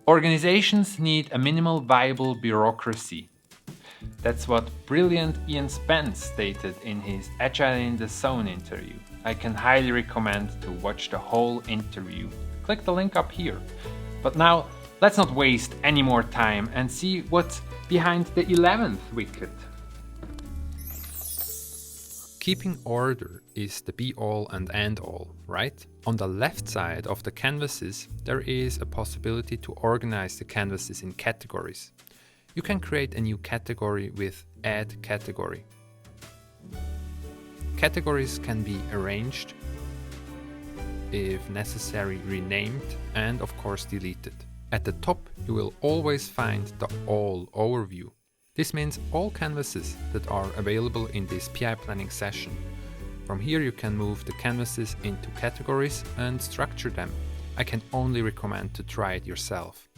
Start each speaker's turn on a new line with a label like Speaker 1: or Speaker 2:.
Speaker 1: Organizations need a minimal viable bureaucracy. That's what brilliant Ian Spence stated in his Agile in the Zone interview. I can highly recommend to watch the whole interview. Click the link up here. But now, let's not waste any more time and see what's behind the 11th wicket.
Speaker 2: Keeping order is the be-all and end-all, right? On the left side of the canvases, there is a possibility to organize the canvases in categories. You can create a new category with Add Category. Categories can be arranged, if necessary renamed, and of course deleted. At the top, you will always find the All overview. This means all canvases that are available in this PI planning session. From here you can move the canvases into categories and structure them. I can only recommend to try it yourself.